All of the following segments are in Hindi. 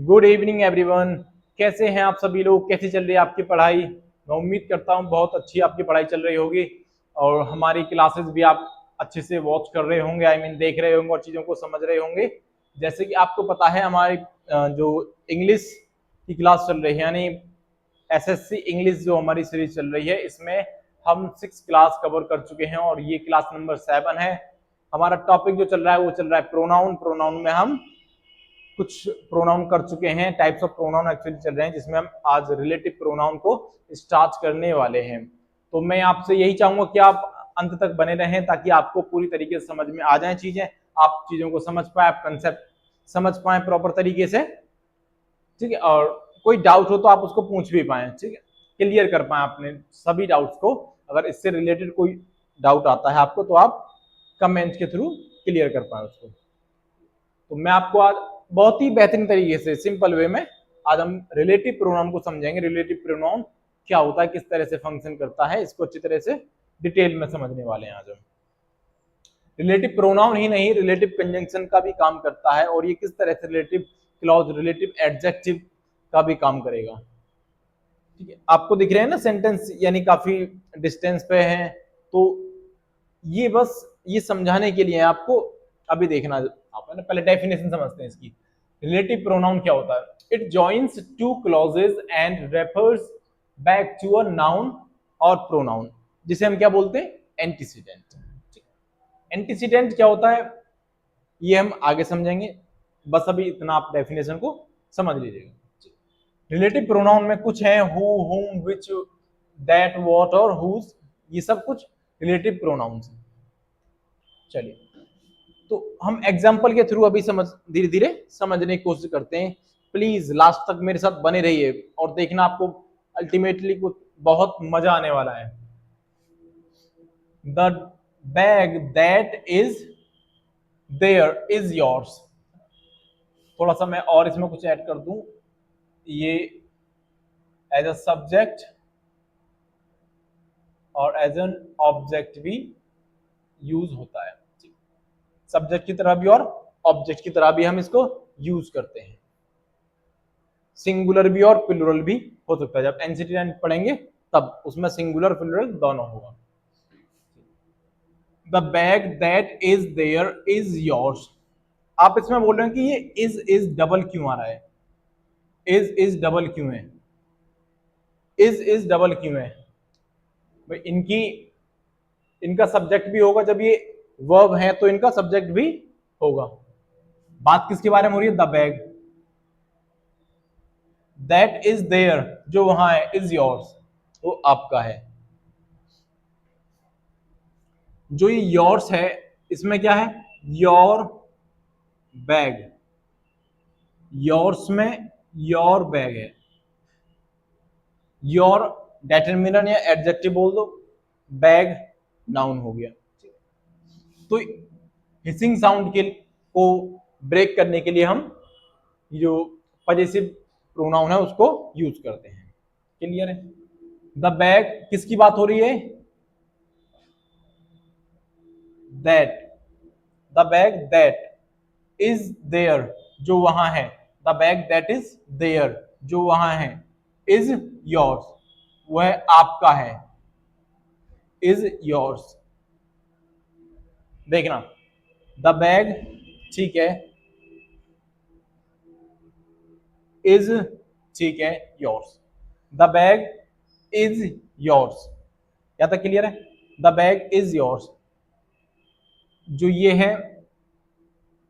Good evening everyone. कैसे हैं आप सभी लोग? कैसी चल रही है आपकी पढ़ाई? मैं उम्मीद करता हूं बहुत अच्छी आपकी पढ़ाई चल रही होगी और हमारी क्लासेस भी आप अच्छे से वॉच कर रहे होंगे, देख रहे होंगे और चीज़ों को समझ रहे होंगे। जैसे कि आपको पता है हमारी जो इंग्लिश की क्लास चल रही है, यानी एसएससी इंग्लिश जो हमारी सीरीज चल रही है, इसमें हम 6 क्लास कवर कर चुके हैं और ये क्लास नंबर 7 है। हमारा टॉपिक जो चल रहा है वो चल रहा है प्रोनाउन। प्रोनाउन में हम कुछ प्रोनाउन कर चुके हैं, टाइप्स ऑफ प्रोनाउन एक्चुअली चल रहे हैं, जिसमें हम आज रिलेटिव प्रोनाउन को स्टार्ट करने वाले हैं। तो मैं आपसे यही चाहूंगा कि आप अंत तक बने रहें ताकि आपको पूरी तरीके से समझ में आ जाए चीजें, आप चीजों को समझ पाए, आप कंसेप्ट समझ पाए प्रॉपर तरीके से, ठीक है। और कोई डाउट हो तो आप उसको पूछ भी पाए, ठीक है, क्लियर कर पाए अपने सभी डाउट्स को। अगर इससे रिलेटेड कोई डाउट आता है आपको तो आप कमेंट के थ्रू क्लियर कर पाए उसको। तो मैं आपको आज बहुत ही बेहतरीन तरीके से सिंपल वे में आज हम रिलेटिव प्रोनाउन को समझेंगे। रिलेटिव प्रोनाउन क्या होता है, किस तरह से फंक्शन करता है, इसको अच्छी तरह से डिटेल में समझने वाले हैं आज हम। रिलेटिव प्रोनाउन ही नहीं, रिलेटिव कंजंक्शन का भी काम करता है और ये किस तरह से रिलेटिव क्लॉज, रिलेटिव एडजेक्टिव का भी काम करेगा, ठीक है। आपको दिख रहे हैं ना सेंटेंस, यानी काफी डिस्टेंस पे है, तो ये बस ये समझाने के लिए आपको अभी देखना आप है ना। पहले डेफिनेशन समझते हैं इसकी। रिलेटिव प्रोनाउन क्या होता है? It joins to clauses and refers back to a noun और प्रोनाउन, जिसे हम क्या बोलते हैं? एंटीसीडेंट। एंटीसीडेंट क्या होता है ये हम आगे समझेंगे, बस अभी इतना आप डेफिनेशन को समझ लीजिएगा। रिलेटिव प्रोनाउन में कुछ है हु, हुम, विच, दैट, व्हाट और हुज, ये सब कुछ रिलेटिव प्रोनाउंस हैं। चलिए, तो हम एग्जाम्पल के थ्रू अभी धीरे धीरे समझने की कोशिश करते हैं। प्लीज लास्ट तक मेरे साथ बने रहिए और देखना, आपको अल्टीमेटली कुछ बहुत मजा आने वाला है। The bag that is there is yours. थोड़ा सा मैं और इसमें कुछ ऐड कर दूं, ये एज अ सब्जेक्ट और एज एन ऑब्जेक्ट भी यूज होता है। सब्जेक्ट की तरह भी और ऑब्जेक्ट की तरह भी हम इसको यूज करते हैं। सिंगुलर भी और प्लूरल भी हो सकता है। जब एंटीसीडेंट पढ़ेंगे तब उसमें सिंगुलर प्लूरल दोनों होगा। The bag that is there is yours. आप इसमें बोल रहे हैं कि ये इज डबल क्यों आ रहा है? इज डबल क्यों है? इज डबल क्यों है भाई? इनका सब्जेक्ट भी होगा, जब ये वर्ब है तो इनका सब्जेक्ट भी होगा। बात किसके बारे में हो रही है? The bag that is there, जो वहां है, इज योर्स, वो आपका है। जो ये योर्स है इसमें क्या है? Your bag. योर्स में योर बैग है। योर डेटरमिनर या एडजेक्टिव बोल दो, बैग नाउन हो गया। तो हिसिंग साउंड के को ब्रेक करने के लिए हम जो पजेसिव प्रोनाउन है उसको यूज करते हैं। क्लियर है? द बैग किसकी बात हो रही है? That, the bag that is there, जो वहां है। The bag that is there, जो वहां है। इज योर्स, वह आपका है। इज योर्स, देखना, द बैग, ठीक है, इज, ठीक है, yours. The bag is yours, या तक क्लियर है? द बैग इज योर्स, जो ये है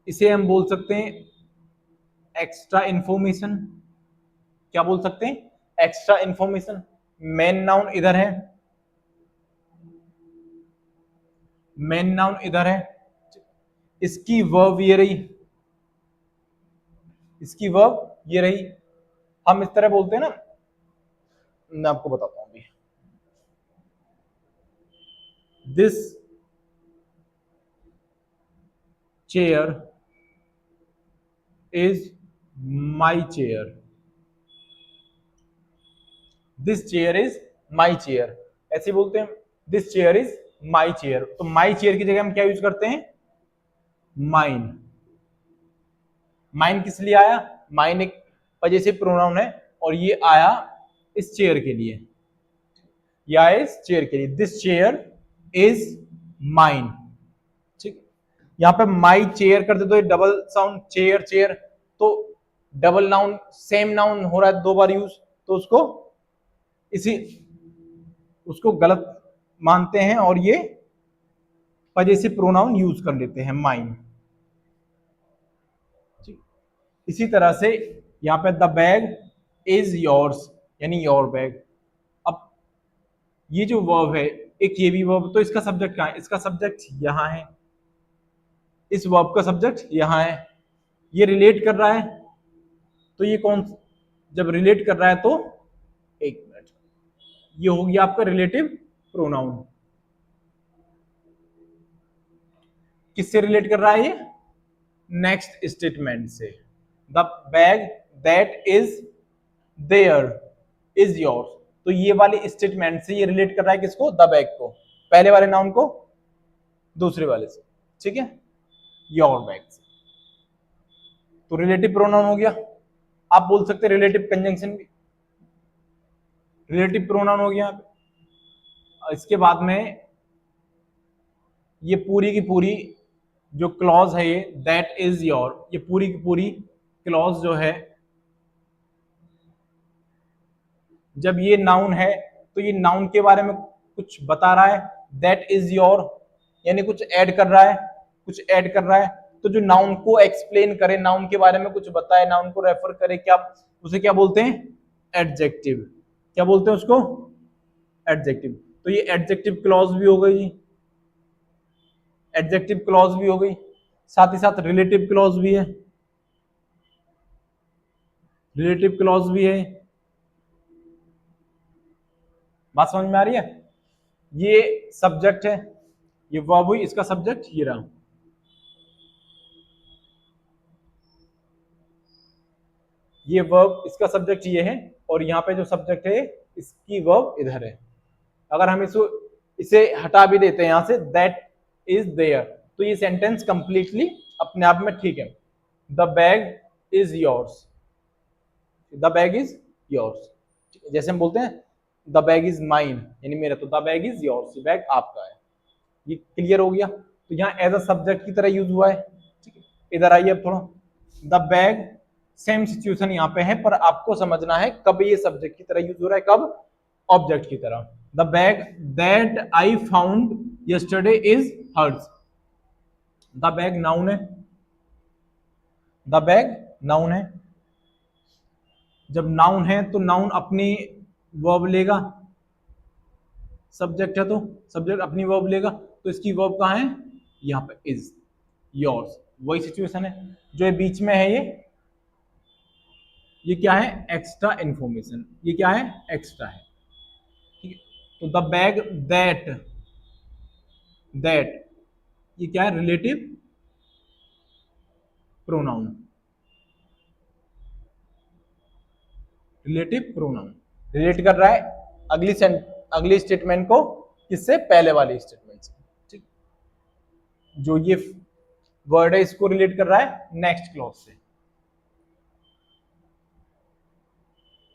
इसे हम बोल सकते हैं एक्स्ट्रा इंफॉर्मेशन। क्या बोल सकते हैं? Extra information. मेन नाउन इधर है, मेन नाउन इधर है, इसकी वर्ब ये रही, इसकी वर्ब ये रही। हम इस तरह बोलते हैं ना, मैं आपको बताता हूं अभी। This chair is my chair. This chair is my chair, ऐसे बोलते हैं। This chair is my chair, तो माई चेयर की जगह हम क्या यूज करते हैं? माइन। माइन किस लिए आया? माइन एक पजेसिव प्रोनाउन है, और ये आया इस चेयर के लिए, या इस चेयर के लिए, दिस चेयर इज माइन। ठीक, यहां पे माई चेयर करते तो ये डबल साउंड, चेयर चेयर, तो डबल नाउन सेम नाउन हो रहा है दो बार यूज, तो उसको गलत मानते हैं और ये पजेसिव प्रोनाउन यूज कर लेते हैं, माइन। इसी तरह से यहां पे द बैग इज योर्स, यानी योर बैग। अब ये जो वर्ब है, एक ये भी वर्ब, तो इसका सब्जेक्ट कहां है? इसका सब्जेक्ट यहां है, इस वर्ब का सब्जेक्ट यहां है, ये रिलेट कर रहा है, तो ये कौन, जब रिलेट कर रहा है तो, एक मिनट, ये हो गया आपका रिलेटिव प्रोनाउन। किससे रिलेट कर रहा है ये? नेक्स्ट स्टेटमेंट से। The bag that is there is yours, तो ये वाले स्टेटमेंट से ये रिलेट कर रहा है किसको? द बैग को, पहले वाले नाउन को दूसरे वाले से, ठीक है, योर बैग से। तो रिलेटिव प्रोनाउन हो गया। आप बोल सकते रिलेटिव कंजंक्शन भी, रिलेटिव प्रोनाउन हो गया। इसके बाद में ये पूरी की पूरी जो क्लॉज है ये दैट इज योर, ये पूरी की पूरी क्लॉज जो है, जब ये नाउन है तो ये नाउन के बारे में कुछ बता रहा है, दैट इज योर, यानी कुछ ऐड कर रहा है, कुछ ऐड कर रहा है, तो जो नाउन को एक्सप्लेन करे, नाउन के बारे में कुछ बताए, नाउन को रेफर करे, क्या उसे क्या बोलते हैं? एडजेक्टिव। क्या बोलते हैं उसको? एडजेक्टिव। तो ये एडजेक्टिव क्लॉज भी हो गई, एडजेक्टिव क्लॉज भी हो गई, साथ ही साथ रिलेटिव क्लॉज भी है, रिलेटिव क्लॉज भी है। बात समझ में आ रही है? ये सब्जेक्ट है, ये वर्ब हुई, इसका सब्जेक्ट ये रहा, ये वर्ब, इसका सब्जेक्ट ये है, और यहाँ पे जो सब्जेक्ट है इसकी वर्ब इधर है। अगर हम इसे हटा भी देते हैं यहां से, दैट इज देयर, तो ये सेंटेंस कंप्लीटली अपने आप में ठीक है। The bag is yours, the bag is yours, जैसे हम बोलते हैं द बैग इज माइन, यानी मेरा, तो the bag is yours, bag आपका है। ये क्लियर हो गया। तो यहाँ एज अ सब्जेक्ट की तरह यूज हुआ है, ठीक है। इधर आइए अब थोड़ा, द बैग, सेम सिचुएशन यहाँ पे है, पर आपको समझना है कब ये सब्जेक्ट की तरह यूज हो रहा है, कब ऑब्जेक्ट की तरह। The bag that I found yesterday is hers. The bag noun है, द बैग नाउन है, जब नाउन है तो नाउन अपनी वर्ब लेगा, सब्जेक्ट है तो सब्जेक्ट अपनी वर्ब लेगा, तो इसकी वर्ब कहाँ है? यहाँ पे इज, योर्स, वही सिचुएशन है। जो ये बीच में है ये क्या है? एक्स्ट्रा इंफॉर्मेशन, ये क्या है? एक्स्ट्रा है, ठीक है। तो द बैग दैट, दैट ये क्या है? Relative pronoun, relative pronoun relate कर रहा है अगली स्टेटमेंट को, किससे? पहले वाले स्टेटमेंट से, ठीक। जो ये वर्ड है इसको रिलेट कर रहा है नेक्स्ट क्लॉज से।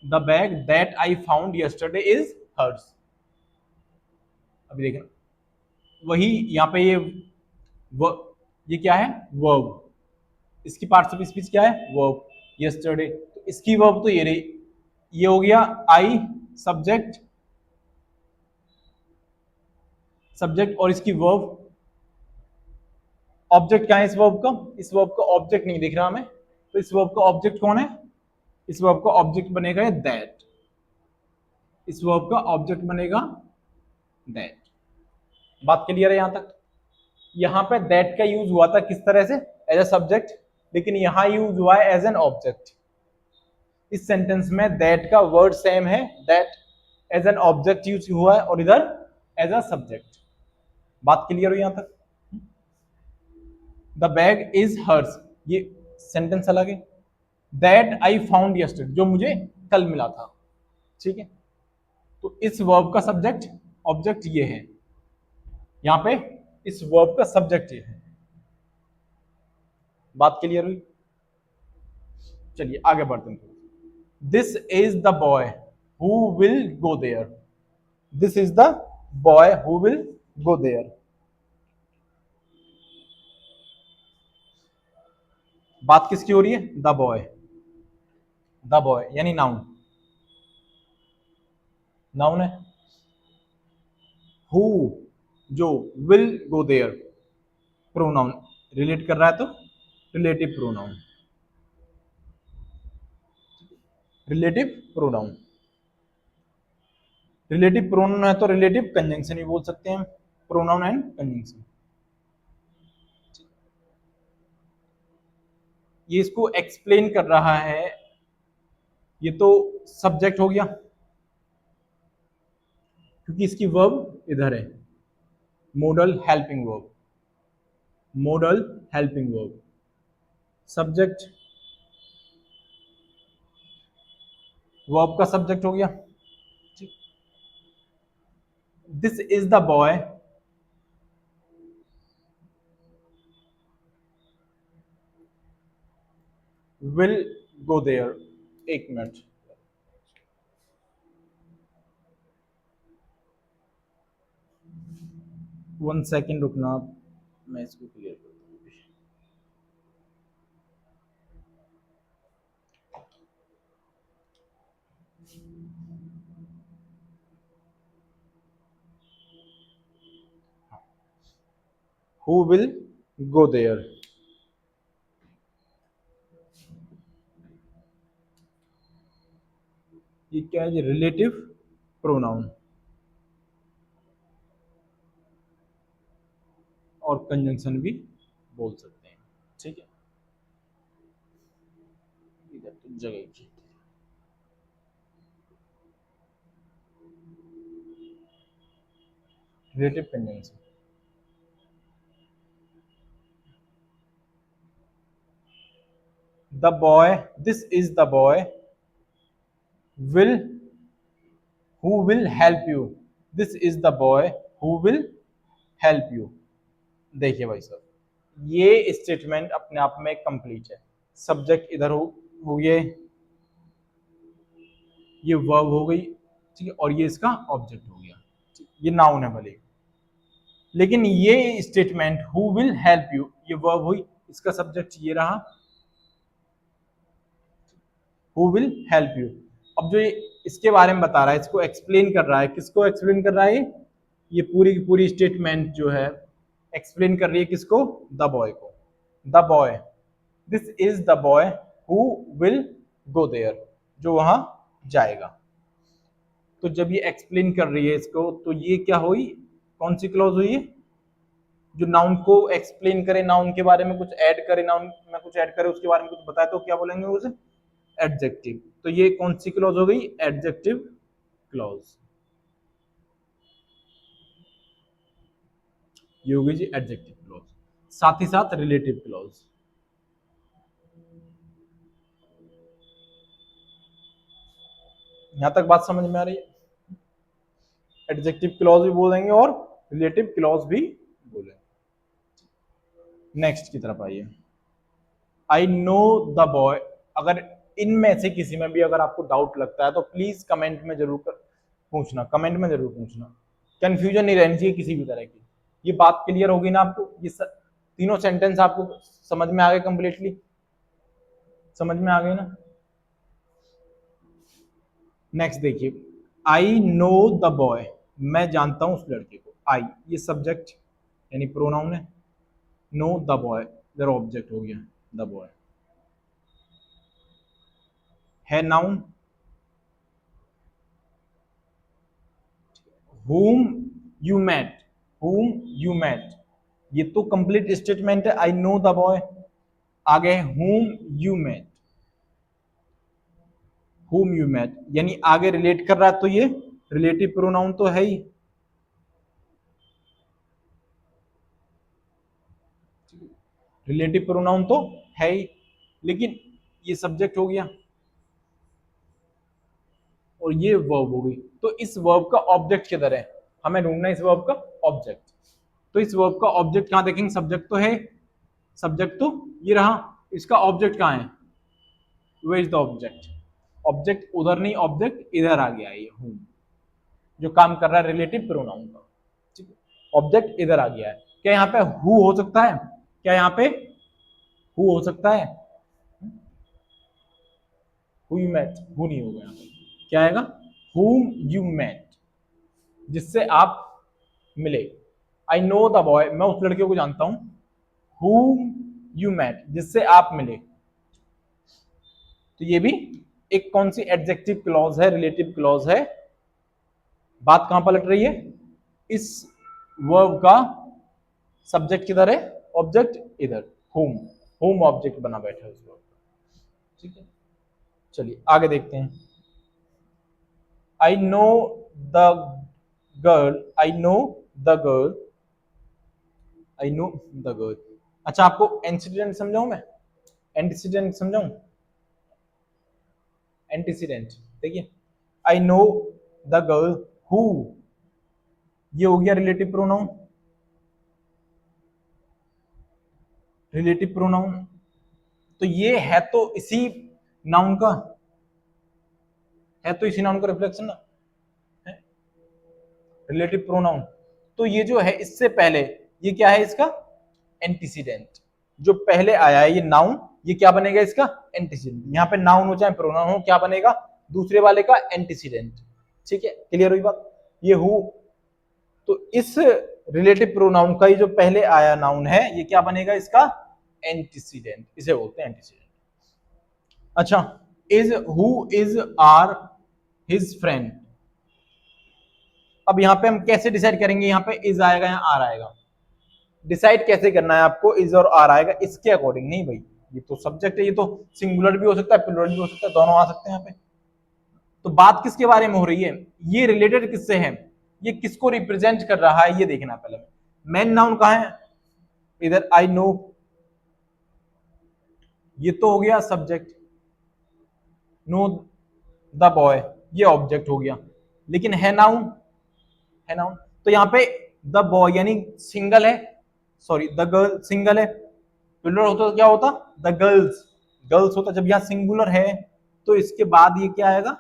The bag that I found yesterday is hers. अभी देखना, वही यहाँ पे ये क्या है? वर्ब, इसकी पार्ट्स ऑफ स्पीच क्या है? वर्ब, यस्टरडे, तो इसकी वर्ब तो ये रही, ये हो गया आई, सब्जेक्ट, सब्जेक्ट, और इसकी वर्ब, ऑब्जेक्ट क्या है इस वर्ब का? इस वर्ब का ऑब्जेक्ट नहीं दिख रहा हमें, तो इस वर्ब का ऑब्जेक्ट कौन है? इस वर्ब का ऑब्जेक्ट बनेगा दैट, इस वर्ब का ऑब्जेक्ट बनेगा दैट। बात क्लियर है यहां तक? यहां पे दैट का यूज हुआ था किस तरह से? एज अ सब्जेक्ट, लेकिन यहां यूज हुआ है एज एन ऑब्जेक्ट। इस सेंटेंस में दैट का वर्ड सेम है, that as an object use हुआ है, और इधर एज अ सब्जेक्ट। बात क्लियर हुई यहां तक? द बैग इज हर्स, ये सेंटेंस अलग है। दैट आई फाउंड यस्टरडे, जो मुझे कल मिला था, ठीक है। तो इस वर्ब का सब्जेक्ट ऑब्जेक्ट ये है, यहां पे इस वर्ब का सब्जेक्ट ये है। बात क्लियर हुई? चलिए आगे बढ़ते हैं। This is the boy who will go there, this is the boy who will go there. बात किसकी हो रही है? द बॉय, द बॉय यानी नाउन, नाउन है। हु जो will go there pronoun, relate कर रहा है तो relative pronoun, relative pronoun, relative pronoun है तो रिलेटिव कंजंक्शन ही बोल सकते हैं, प्रोनाउन एंड कंजंक्शन। ये इसको एक्सप्लेन कर रहा है, ये तो सब्जेक्ट हो गया क्योंकि इसकी वर्ब इधर है, modal helping verb, modal helping verb, subject verb का सब्जेक्ट हो गया। This is the boy will go there, एक मिनट, वन सेकेंड रुकना, मैं इसको क्लियर करता हूँ। हु विल गो देयर, ये क्या है? रिलेटिव प्रोनाउन और कंजंक्शन भी बोल सकते हैं, ठीक है। इधर तो जगह की relative conjunction, the boy, this is the boy will, who will help you, this is the boy who will help you. देखिए भाई साहब, ये स्टेटमेंट अपने आप में कंप्लीट है, सब्जेक्ट इधर हो गए, ये वर्ब हो गई, ठीक है, और ये इसका ऑब्जेक्ट हो गया, ये नाउन है भले, लेकिन ये statement who will help you, ये वर्ब हुई, इसका सब्जेक्ट ये रहा, हु विल हेल्प यू। अब जो ये इसके बारे में बता रहा है, इसको एक्सप्लेन कर रहा है, किसको एक्सप्लेन कर रहा है? ये पूरी की पूरी स्टेटमेंट जो है एक्सप्लेन कर रही है किसको? द बॉय को। The boy, this is the boy who will go there, जो वहां जाएगा। तो जब ये एक्सप्लेन कर रही है इसको, तो ये क्या हुई? कौन सी क्लॉज हुई है? जो नाउन को एक्सप्लेन करे, नाउन के बारे में कुछ ऐड करे, नाउन में कुछ ऐड करे, उसके बारे में कुछ बताए, तो क्या बोलेंगे उसे? एडजेक्टिव। तो ये कौन सी क्लॉज हो गई? एडजेक्टिव क्लॉज, ये हो गई जी एडजेक्टिव क्लॉज, साथ ही साथ रिलेटिव क्लॉज। यहां तक बात समझ में आ रही है? एडजेक्टिव क्लॉज भी बोलेंगे और रिलेटिव क्लॉज भी बोलेंगे। नेक्स्ट की तरफ आइए, आई नो द बॉय। अगर इनमें से किसी में भी अगर आपको डाउट लगता है तो प्लीज कमेंट में जरूर पूछना, कमेंट में जरूर पूछना, कंफ्यूजन नहीं रहनी चाहिए किसी भी तरह की। ये बात क्लियर होगी ना आपको? ये तीनों सेंटेंस आपको समझ में आ गए? कंप्लीटली समझ में आ गए ना? नेक्स्ट देखिए, आई नो द बॉय, मैं जानता हूं उस लड़के को। आई ये सब्जेक्ट यानी प्रोनाउन है, नो द बॉय इधर ऑब्जेक्ट हो गया, द बॉय है noun, whom you met, whom you met ये तो कंप्लीट स्टेटमेंट है, आई नो द बॉय। आगे whom you met, whom you met यानी आगे रिलेट कर रहा है, तो ये रिलेटिव प्रोनाउन तो है ही, रिलेटिव प्रोनाउन तो है ही, लेकिन ये सब्जेक्ट हो गया और ये वर्ब हो गई। तो इस वर्ब का ऑब्जेक्ट किधर है? हमें ढूंढना है इस वर्ब का ऑब्जेक्ट। तो इस वर्ब का ऑब्जेक्ट कहां देखेंगे? सब्जेक्ट तो है, सब्जेक्ट तो ये रहा, इसका ऑब्जेक्ट कहां है? Where is the object? Object उधर नहीं, ऑब्जेक्ट इधर आ गया ये हूम, जो काम कर रहा है रिलेटिव प्रोनाउन का, ठीक है, ऑब्जेक्ट इधर आ गया है। क्या यहाँ पे हु हो सकता है? क्या यहाँ पे हु हो सकता है? हु यू मेट, हु नहीं होगा यहाँ पे, क्या आएगा? whom you met, जिससे आप मिले। आई नो द बॉय, मैं उस लड़के को जानता हूं। whom you met, जिससे आप मिले। तो ये भी एक कौन सी एडजेक्टिव क्लॉज है, रिलेटिव क्लॉज है। बात कहां पलट रही है? इस वर्ब का सब्जेक्ट किधर है, ऑब्जेक्ट इधर, whom, whom ऑब्जेक्ट बना बैठा है उस वर्ब का, ठीक है। चलिए आगे देखते हैं। I know the girl, I know the girl, I know the girl। अच्छा, आपको एंटीसीडेंट समझाऊं मैं? एंटीसीडेंट समझाऊं? एंटीसीडेंट देखिए, आई नो द गर्ल हु, ये हो गया रिलेटिव प्रोनाउन, रिलेटिव प्रोनाउन। तो ये है तो इसी नाउन का, है तो इसी नाउन का रिफ्लेक्शन ना, रिलेटिव प्रोनाउन। तो ये जो है इससे पहले, ये क्या है इसका? एंटीसीडेंट। जो पहले आया है ये नाउन, ये क्या बनेगा इसका? एंटीसीडेंट। यहाँ पे नाउन हो चाहे प्रोनाउन हो, क्या बनेगा? दूसरे वाले का एंटीसीडेंट। ठीक है, क्लियर हुई बात? ये हु, तो इस रिलेटिव प्रोनाउन का ये जो पहले आया नाउन है, ये क्या बनेगा इसका? एंटीसीडेंट, इसे बोलते हैं एंटीसीडेंट। अच्छा, is who is are his friend. अब यहां पे हम कैसे डिसाइड करेंगे? यहां पे इज आएगा या आर आएगा? डिसाइड कैसे करना है आपको? इज और आर आएगा इसके अकॉर्डिंग नहीं भाई, ये तो सब्जेक्ट है, ये तो सिंगुलर भी हो सकता है, प्लूरल भी हो सकता है, दोनों आ सकते हैं यहाँ पे। तो बात किसके बारे में हो रही है? ये रिलेटेड किससे है? ये किसको रिप्रेजेंट कर रहा है ये देखना पहले। मेन नाउन कहाँ है? इधर आई नो, ये तो हो गया सब्जेक्ट। नो द बॉय, ये ऑब्जेक्ट हो गया, लेकिन है नाउन, है नाउन। तो यहाँ पे द बॉय यानी सिंगल है, सॉरी द गर्ल सिंगल है, प्लूरल होता तो क्या होता? द गर्ल्स, गर्ल्स होता। जब यहाँ सिंगुलर है तो इसके बाद ये क्या आएगा?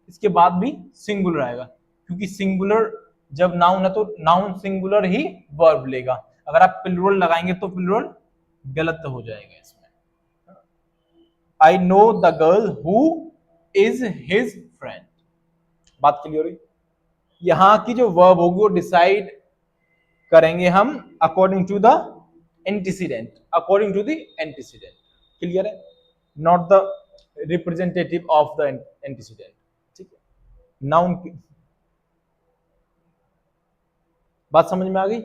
इसके बाद भी सिंगुलर आएगा, क्योंकि सिंगुलर जब नाउन है तो नाउन सिंगुलर ही वर्ब लेगा। अगर आप प्लूरल लगाएंगे तो प्लूरल गलत हो जाएगा इसमें। आई know the girl who is his friend. बात क्लियर हुई? यहां की जो वर्ब होगी वो डिसाइड करेंगे हम according to the antecedent, according to the antecedent. Clear है? Not the representative of the antecedent. ठीक है, नाउन की बात समझ में आ गई?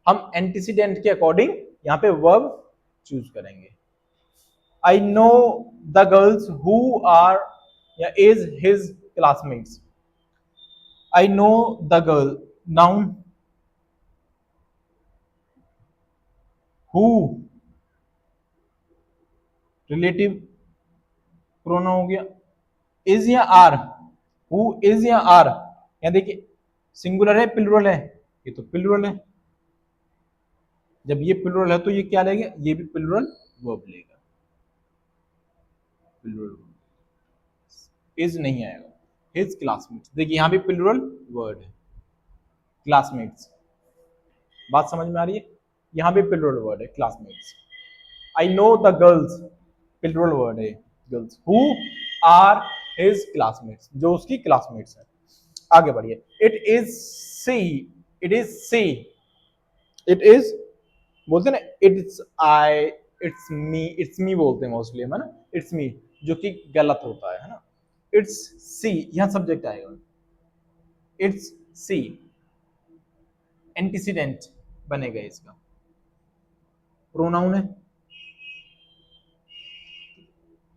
हम एंटीसीडेंट के अकॉर्डिंग यहां पे वर्ब चूज करेंगे। I know the girls who are या is his classmates. I know the girl, noun, who relative pronoun हो गया, इज या आर, हु इज या आर। यहां देखिए सिंगुलर है प्लूरल है, ये तो प्लूरल है। जब ये प्लूरल है तो ये क्या लेगा? ये भी प्लूरल वर्ब लेगा, प्लूरल। इज नहीं आएगा। हिज क्लासमेट्स, देखिए यहां भी प्लूरल वर्ड है, क्लासमेट्स। बात समझ में आ रही है? यहां भी प्लूरल वर्ड है, classmates. I know the girls, plural word है girls, who are his classmates, जो उसकी क्लासमेट्स है। आगे बढ़िए। It is she, it is she, it is बोलते ना, इट्स आई, इट्स मी बोलते हैं मोस्टली है ना, इट्स मी, जो कि गलत होता है ना। इट्स सी, यहां सब्जेक्ट आएगा, इट्स सी, एंटीसीडेंट बनेगा इसका, प्रोनाउन है।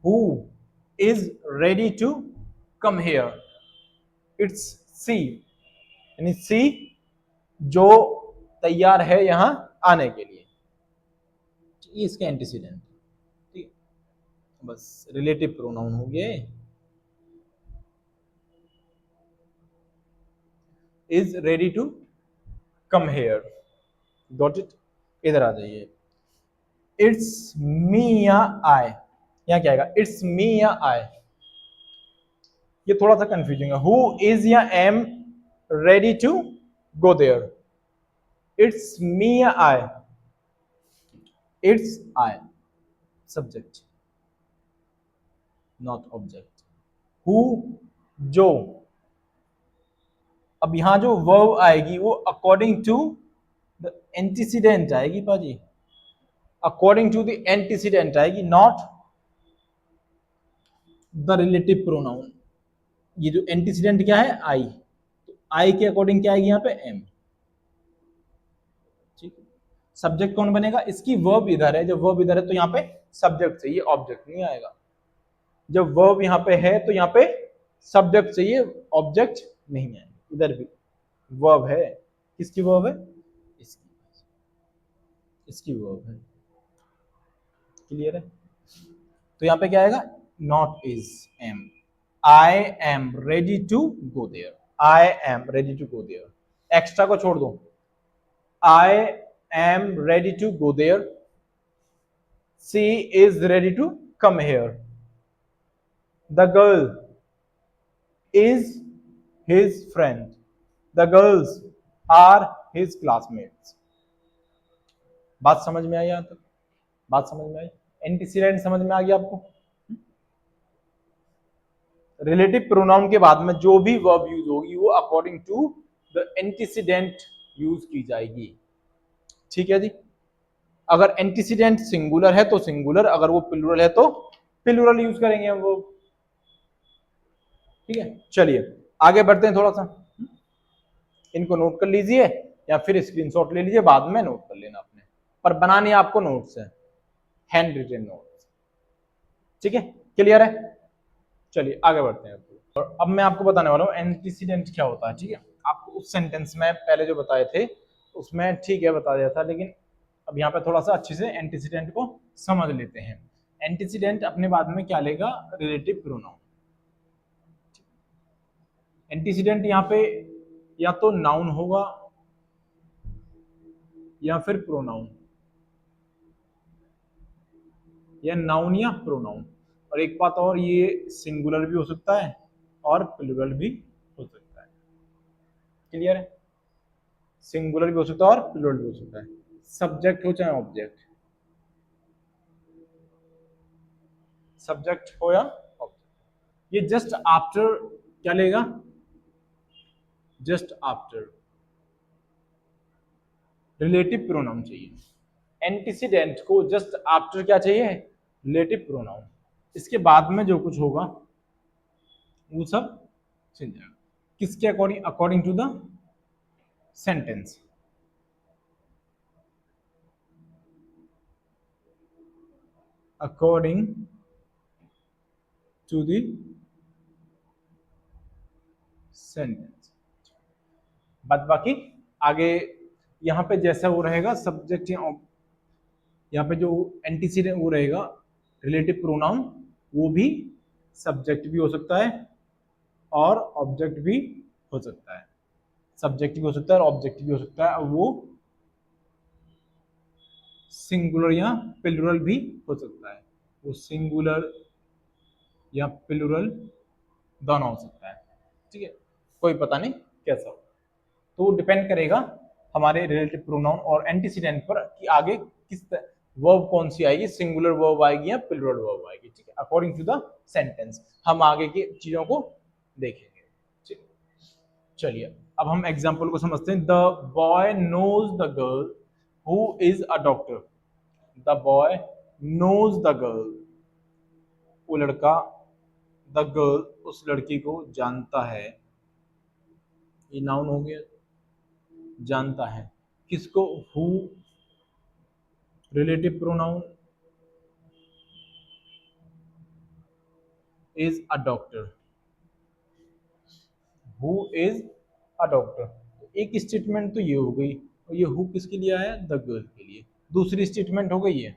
Who is ready to come here, it's she, यानी सी जो तैयार है यहां आने के लिए, ये इसके एंटीसीडेंट। ठीक, बस रिलेटिव प्रोनाउन हो गए। Is ready to come here, got it? इधर आ जाइए। इट्स मी या आई, यहां क्या आएगा? इट्स मी या आई, ये थोड़ा सा कंफ्यूजिंग है। हु इज या am ready to go there, it's me या I, it's I, subject not object. Who, जो, अब यहां जो वर्ब आएगी वो अकॉर्डिंग टू द एंटीसीडेंट आएगी पाजी, अकॉर्डिंग टू द एंटीसीडेंट आएगी, नॉट द रिलेटिव प्रोनाउन। ये जो एंटीसीडेंट क्या है, आई, तो आई के अकॉर्डिंग क्या आएगी यहाँ पे, एम। ठीक है, सब्जेक्ट कौन बनेगा, इसकी वर्ब इधर है, जब वर्ब इधर है तो यहाँ पे सब्जेक्ट चाहिए, ऑब्जेक्ट नहीं आएगा। जब वर्ब यहाँ पे है तो यहाँ पे सब्जेक्ट चाहिए, ऑब्जेक्ट नहीं आएगा। इधर भी वर्ब है, किसकी वर्ब है, इसकी, इसकी वर्ब है। क्लियर है, तो यहाँ पे क्या आएगा, not is am, I am ready to go there, I am ready to go there. Extra को छोड़ दो, I am ready to go there, she is ready to come here, the girl is his friend, the girls are his classmates. बात समझ में आई यहां तक, बात समझ में आई, एंटीसीडेंट समझ में आ गया आपको। रिलेटिव प्रोनाउन के बाद में जो भी वर्ब यूज होगी वो according to the antecedent use की जाएगी। ठीक है जी, अगर एंटीसीडेंट सिंगुलर है तो सिंगुलर, अगर वो प्लूरल है तो प्लूरल यूज करेंगे हम वो। ठीक है, चलिए आगे बढ़ते हैं थोड़ा सा, इनको नोट कर लीजिए या फिर स्क्रीनशॉट ले लीजिए, बाद में नोट कर लेना आपने, पर बनानी आपको नोट्स है, हैंड रिटन नोट्स। ठीक है, क्लियर है, चलिए आगे बढ़ते हैं। और अब मैं आपको बताने वाला हूँ एंटीसीडेंट क्या होता है। ठीक है, आपको उस सेंटेंस में पहले जो बताए थे उसमें ठीक है बता दिया था, लेकिन अब यहाँ पे थोड़ा सा अच्छे से एंटीसीडेंट को समझ लेते हैं। एंटीसीडेंट अपने बाद में क्या लेगा, रिलेटिव प्रोनाउन। एंटीसीडेंट यहाँ पे या तो नाउन होगा या फिर प्रोनाउन, या नाउन या प्रोनाउन। और एक बात और, ये सिंगुलर भी हो सकता है और प्लूरल भी हो सकता है। क्लियर है, सिंगुलर भी हो सकता है और प्लूरल भी हो सकता है, सब्जेक्ट हो चाहे ऑब्जेक्ट, सब्जेक्ट हो या ऑब्जेक्ट। ये जस्ट आफ्टर क्या लेगा, जस्ट आफ्टर रिलेटिव प्रोनाउन चाहिए। एंटीसीडेंट को जस्ट आफ्टर क्या चाहिए, रिलेटिव प्रोनाउन। इसके बाद में जो कुछ होगा वो सब चल जाएगा, किसके according, according to the sentence. According to the sentence. बात बाकी आगे यहाँ पे जैसा वो रहेगा सब्जेक्ट, यहाँ पे जो एंटीसीडेंट वो रहेगा रिलेटिव प्रोनाउन, वो भी सब्जेक्ट भी हो सकता है और ऑब्जेक्ट भी हो सकता है, सब्जेक्ट भी हो सकता है और ऑब्जेक्ट भी हो सकता है, और वो सिंगुलर या प्लूरल भी हो सकता है, वो सिंगुलर या प्लूरल दोनों हो सकता है। ठीक है, कोई पता नहीं कैसा हो, तो डिपेंड करेगा हमारे रिलेटिव प्रोनाउन और एंटीसीडेंट पर कि आगे किस वर्ब कौन सी आएगी, सिंगुलर वर्ब आएगी या प्लूरल वर्ब आएगी। ठीक है, अकॉर्डिंग टू द सेंटेंस हम आगे की चीजों को देखेंगे। ठीक, चलिए अब हम एग्जांपल को समझते हैं। The boy knows the girl who is a doctor, the boy knows the girl, वो लड़का, द गर्ल उस लड़की को जानता है, ये नाउन हो गया, जानता है किसको, who relative pronoun, is a doctor, who is a doctor. एक स्टेटमेंट तो ये हो गई, और ये हु किसके लिए आया, द गर्ल के लिए। दूसरी स्टेटमेंट हो गई है,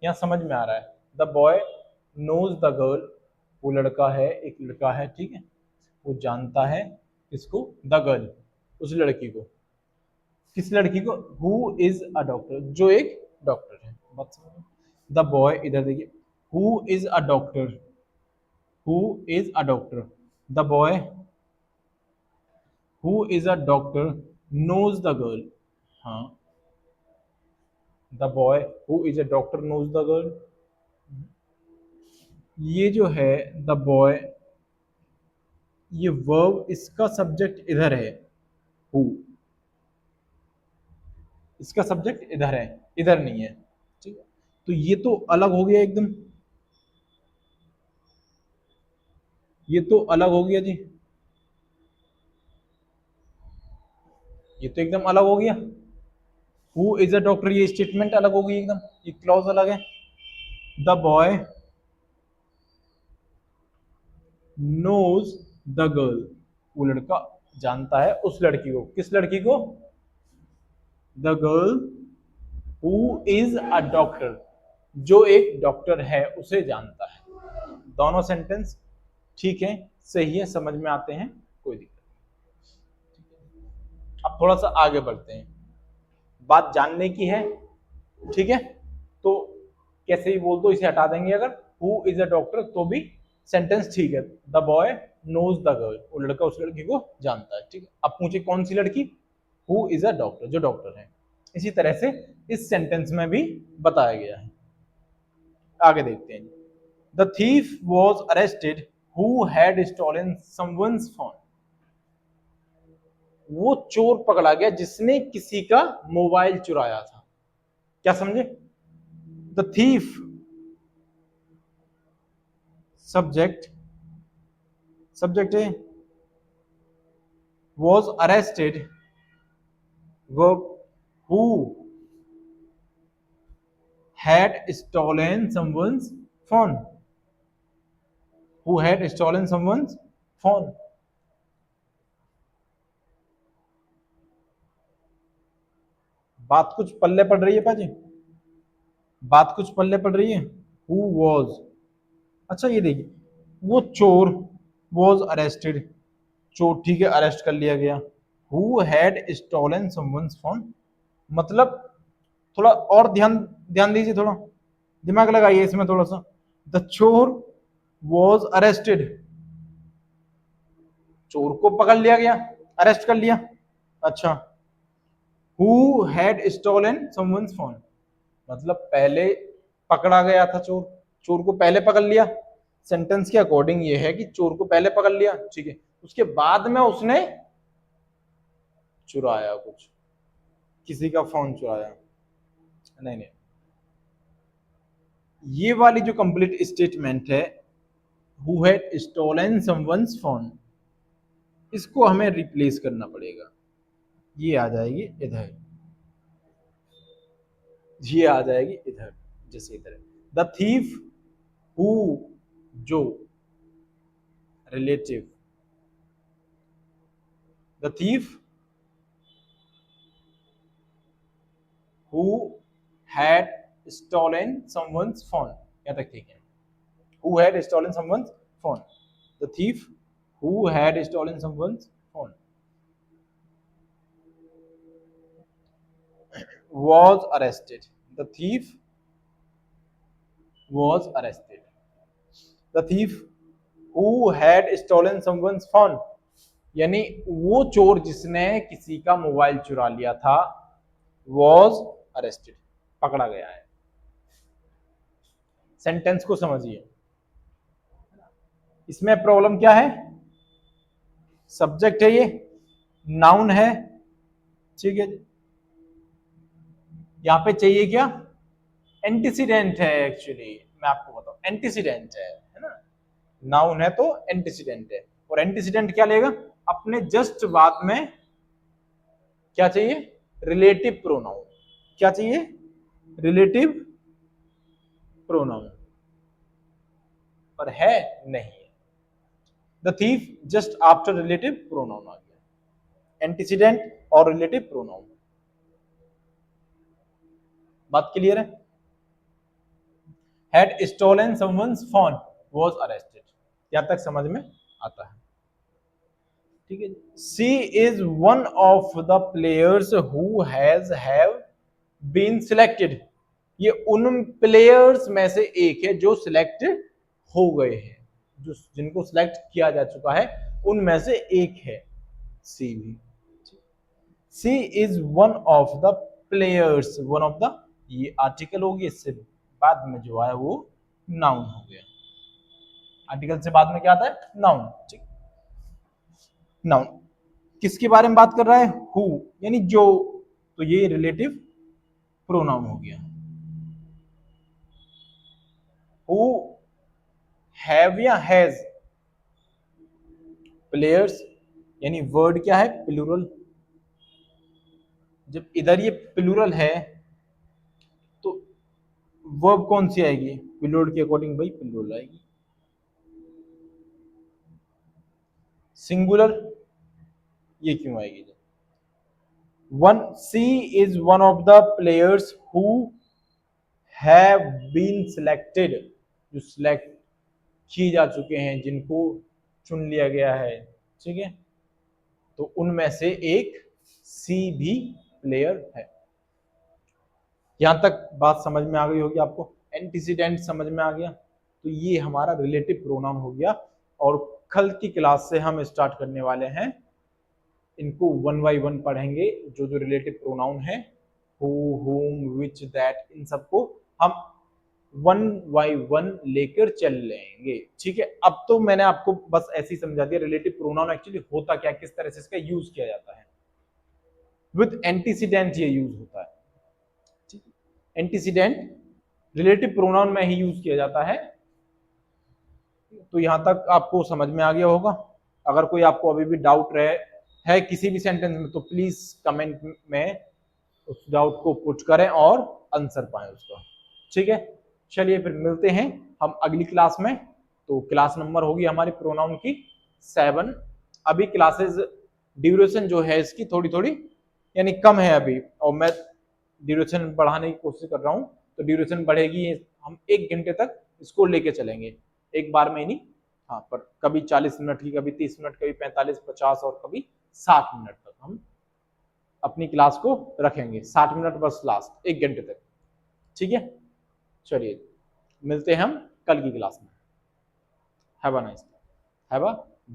यहाँ समझ में आ रहा है, the boy knows the girl, वो लड़का है, एक लड़का है, ठीक है, वो जानता है किसको, द गर्ल, उस लड़की को, किस लड़की को, हु इज अ डॉक्टर, जो एक डॉक्टर है। बात समझ, द बॉय, इधर देखिए, who is a doctor, who is a doctor, the boy who is a doctor knows the girl, हाँ, the boy who is a doctor knows the girl. ये जो है द बॉय, ये वर्ब, इसका सब्जेक्ट इधर है हु, इसका सब्जेक्ट इधर है, इधर नहीं है, ठीक है। तो ये तो अलग हो गया एकदम, ये तो अलग हो गया जी, ये तो एकदम अलग हो गया। हु इज अ डॉक्टर, ये स्टेटमेंट अलग हो गई एकदम, ये क्लॉज अलग है। The boy knows the girl, वो लड़का जानता है उस लड़की को, किस लड़की को, the girl who is a doctor, जो एक डॉक्टर है उसे जानता है। दोनों सेंटेंस ठीक है, सही है, समझ में आते हैं, कोई दिक्कत नहीं। अब थोड़ा सा आगे बढ़ते हैं, बात जानने की है, ठीक है। तो कैसे भी बोल दो, इसे हटा देंगे अगर, हु इज अ डॉक्टर तो भी सेंटेंस ठीक है। The boy knows the girl, वो लड़का उस लड़की को जानता है, ठीक है। अब पूछे कौन सी लड़की, हु इज अ डॉक्टर, जो डॉक्टर है। इसी तरह से इस सेंटेंस में भी बताया गया है। आगे देखते हैं। The thief was arrested who had stolen someone's phone, वो चोर पकड़ा गया जिसने किसी का मोबाइल चुराया था। क्या समझे, द थीफ सब्जेक्ट, सब्जेक्ट है, was arrested, verb who had stolen someone's phone, who had stolen someone's phone। बात कुछ पल्ले पड़ रही है पाजी, बात कुछ पल्ले पड़ रही है। who was, अच्छा ये देखिए, वो चोर was arrested, चोर ठीक है, अरेस्ट कर लिया गया। who had stolen someone's phone, मतलब थोड़ा और ध्यान ध्यान दीजिए, थोड़ा दिमाग लगाइए इसमें थोड़ा सा। द चोर वॉज अरेस्टेड, चोर को पकड़ लिया गया, अरेस्ट कर लिया। अच्छा, who had stolen someone's phone, मतलब पहले पकड़ा गया था चोर, चोर को पहले पकड़ लिया। सेंटेंस के अकॉर्डिंग ये है कि चोर को पहले पकड़ लिया, ठीक है, उसके बाद में उसने चुराया कुछ, किसी का फोन चुराया, नहीं नहीं, ये वाली जो कंप्लीट स्टेटमेंट है, who had stolen someone's phone, इसको हमें रिप्लेस करना पड़ेगा। ये आ जाएगी इधर, ये आ जाएगी इधर, जैसे इधर द थीफ हु, जो, relative, the thief who had stolen someone's phone, यहाँ तक ठीक है। Who had stolen someone's phone, the thief who had stolen someone's phone was arrested, the thief was arrested, the thief who had stolen someone's phone, यानी वो चोर जिसने किसी का मोबाइल चुरा लिया था, was arrested, पकड़ा गया है। सेंटेंस को समझिए, इसमें प्रॉब्लम क्या है, सब्जेक्ट है, ये नाउन है, ठीक है। यहां पे चाहिए क्या, एंटीसीडेंट है, एक्चुअली मैं आपको बताऊं, एंटीसीडेंट है ना, नाउन है तो एंटीसीडेंट है, और एंटीसीडेंट क्या लेगा, अपने जस्ट बाद में क्या चाहिए, रिलेटिव प्रोनाउन, क्या चाहिए, रिलेटिव प्रोनाउन, पर है नहीं है। The thief just after relative pronoun आ गया, एंटीसीडेंट और रिलेटिव प्रोनाउन। बात क्लियर है। Had stolen someone's phone was arrested, यहां तक समझ में आता है, ठीक है। She is one of the players who have been selected, ये उन प्लेयर्स में से एक है जो सिलेक्ट हो गए हैं, जो जिनको सिलेक्ट किया जा चुका है उनमें से एक है सी भी। She is one of the players, one of the, ये आर्टिकल हो गया, इससे बाद में जो है वो नाउन हो गया। आर्टिकल से बाद में क्या आता है? नाउन। ठीक, नाउन किसके बारे में बात कर रहा है? हु, यानी जो, तो ये रिलेटिव प्रोनाउन हो गया। हु हैव या हैज, प्लेयर्स यानी वर्ड क्या है? प्लूरल। जब इधर ये प्लूरल है तो वर्ब कौन सी आएगी? प्लूरल के अकॉर्डिंग भाई प्लूरल आएगी। सिंगुलर ये क्यों आएगी? One, she is one of the players who have been selected, जो सिलेक्ट किए जा चुके हैं, जिनको चुन लिया गया है। ठीक है, तो उनमें से एक सी भी प्लेयर है। यहां तक बात समझ में आ गई होगी आपको, एंटीसीडेंट समझ में आ गया। तो ये हमारा रिलेटिव प्रोनाउन हो गया। और कल की क्लास से हम स्टार्ट करने वाले हैं, इनको वन बाय वन पढ़ेंगे। जो जो रिलेटिव प्रोनाउन है, हु, हुम, विच, दैट, इन सबको हम वन बाय वन लेकर चल लेंगे। ठीक है, अब तो मैंने आपको बस ऐसे ही समझा दिया रिलेटिव प्रोनाउन एक्चुअली होता क्या, किस तरह से इसका यूज किया जाता है। विद एंटीसीडेंट ये यूज होता है। एंटीसीडेंट रिलेटिव प्रोनाउन में ही यूज किया जाता है। तो यहां तक आपको समझ में आ गया होगा। अगर कोई आपको अभी भी डाउट रहे है किसी भी सेंटेंस में, तो प्लीज कमेंट में उस डाउट को पुट करें और आंसर पाएं उसका। ठीक है, चलिए फिर मिलते हैं हम अगली क्लास में। तो क्लास नंबर होगी हमारी प्रोनाउन की 7। अभी क्लासेस ड्यूरेशन जो है इसकी थोड़ी थोड़ी यानी कम है अभी, और मैं ड्यूरेशन बढ़ाने की कोशिश कर रहा हूँ। तो ड्यूरेशन बढ़ेगी, हम 1 घंटे तक इसको लेके चलेंगे, एक बार में ही नहीं। हाँ, पर कभी 40 मिनट की, कभी 30 मिनट, कभी 45, 50 और कभी 60 मिनट तक हम अपनी क्लास को रखेंगे। 60 मिनट बस लास्ट, 1 घंटे तक। ठीक है, चलिए मिलते हैं हम कल की क्लास में। Have a nice day, have a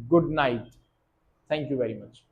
good night, thank you very much.